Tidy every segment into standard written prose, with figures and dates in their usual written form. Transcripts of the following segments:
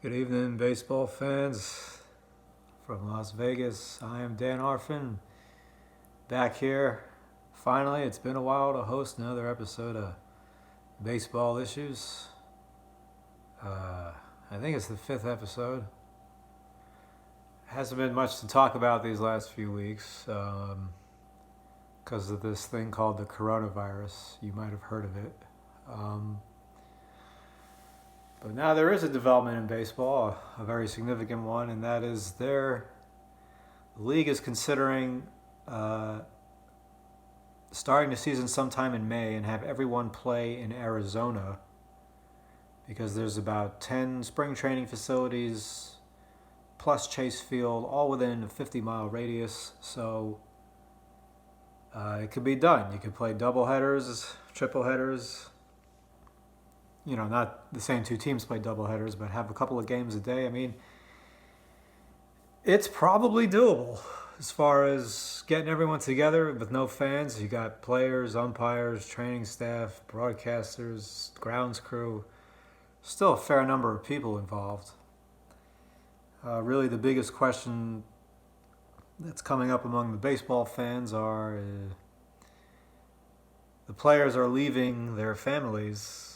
Good evening, baseball fans from Las Vegas. I am Dan Arfin, back here. Finally, it's been a while to host another episode of Baseball Issues. I think it's the fifth episode. Hasn't been much to talk about these last few weeks because of this thing called the coronavirus. You might have heard of it. But now there is a development in baseball, a very significant one, and that is the league is considering starting the season sometime in May and have everyone play in Arizona because there's about 10 spring training facilities plus Chase Field, all within a 50-mile radius. So it could be done. You could play double headers, triple headers. Not the same two teams play double headers, but have a couple of games a day. I mean, it's probably doable as far as getting everyone together with no fans. You got players, umpires, training staff, broadcasters, grounds crew. Still a fair number of people involved. Really, the biggest question that's coming up among the baseball fans are the players are leaving their families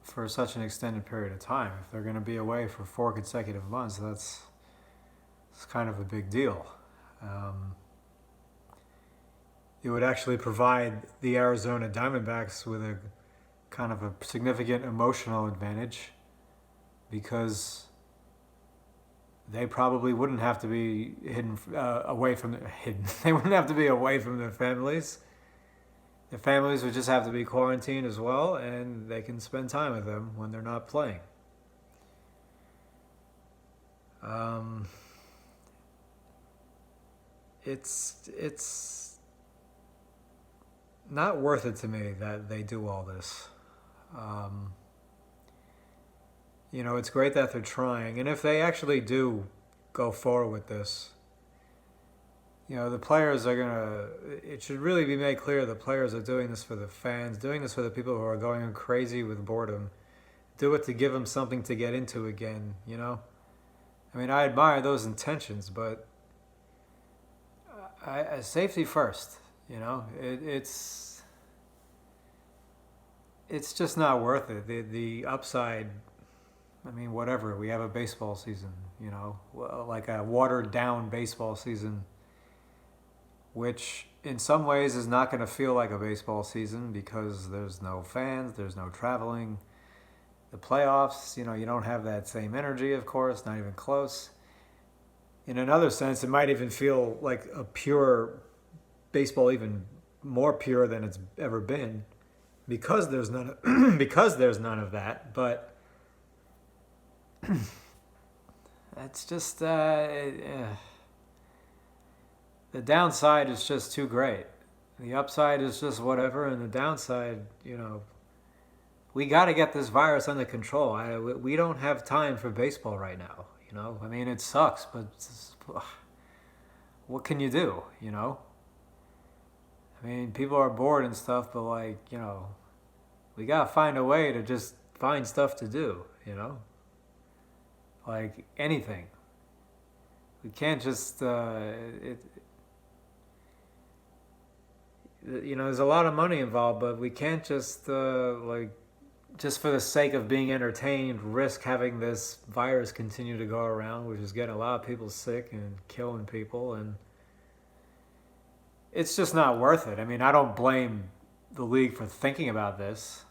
for such an extended period of time. If they're going to be away for 4 consecutive months, that's kind of a big deal. It would actually provide the Arizona Diamondbacks with a kind of a significant emotional advantage because they probably wouldn't have to be They wouldn't have to be away from their families. The families would just have to be quarantined as well, and they can spend time with them when they're not playing. It's not worth it to me that they do all this. It's great that they're trying, and if they actually do go forward with this, the players are it should really be made clear the players are doing this for the fans, doing this for the people who are going crazy with boredom. Do it to give them something to get into again, I mean, I admire those intentions, but safety first, it's just not worth it. The upside, I mean, whatever, we have a baseball season, like a watered down baseball season, which in some ways is not going to feel like a baseball season because there's no fans, there's no traveling. The playoffs, you don't have that same energy, of course, not even close. In another sense, it might even feel like a pure baseball, even more pure than it's ever been, because there's none of, because there's none of that. But it's just the downside is just too great. The upside is just whatever, and the downside, we got to get this virus under control. We don't have time for baseball right now. I mean, it sucks, but what can you do? I mean, people are bored and stuff, but we got to find a way to just find stuff to do. Like anything. We can't just there's a lot of money involved, but we can't just just for the sake of being entertained, risk having this virus continue to go around, which is getting a lot of people sick and killing people, and it's just not worth it. I mean, I don't blame the league for thinking about this.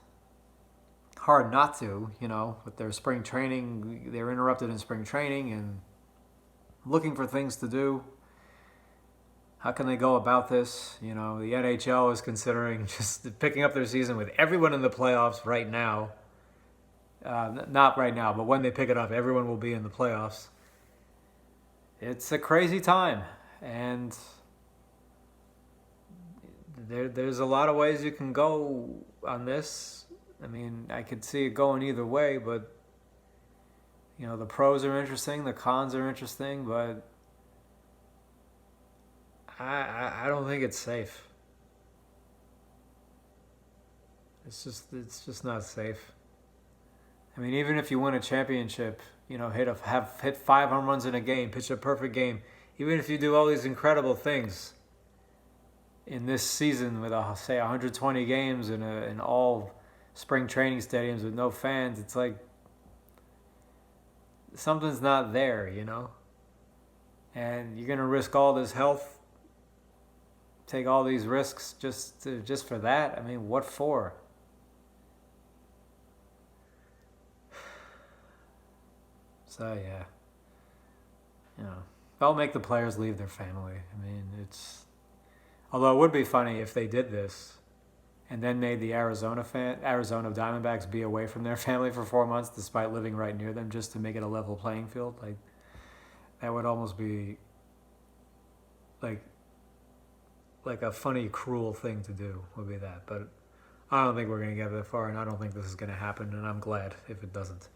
Hard not to, with their spring training, they're interrupted in spring training and looking for things to do. How can they go about this? The NHL is considering just picking up their season with everyone in the playoffs right now. Not right now, but when they pick it up, everyone will be in the playoffs. It's a crazy time, and there's a lot of ways you can go on this. I mean, I could see it going either way, but the pros are interesting, the cons are interesting, but I don't think it's safe. It's just not safe. I mean, even if you win a championship, hit 5 home runs in a game, pitch a perfect game, even if you do all these incredible things in this season with say 120 games in all spring training stadiums with no fans, it's like something's not there. And you're gonna risk all this health, take all these risks just for that. I mean, what for? So yeah, that'll make the players leave their family. I mean, although it would be funny if they did this and then made the Arizona Diamondbacks be away from their family for 4 months despite living right near them just to make it a level playing field. Like that would almost be like a funny, cruel thing to do would be that. But I don't think we're going to get that far, and I don't think this is going to happen, and I'm glad if it doesn't.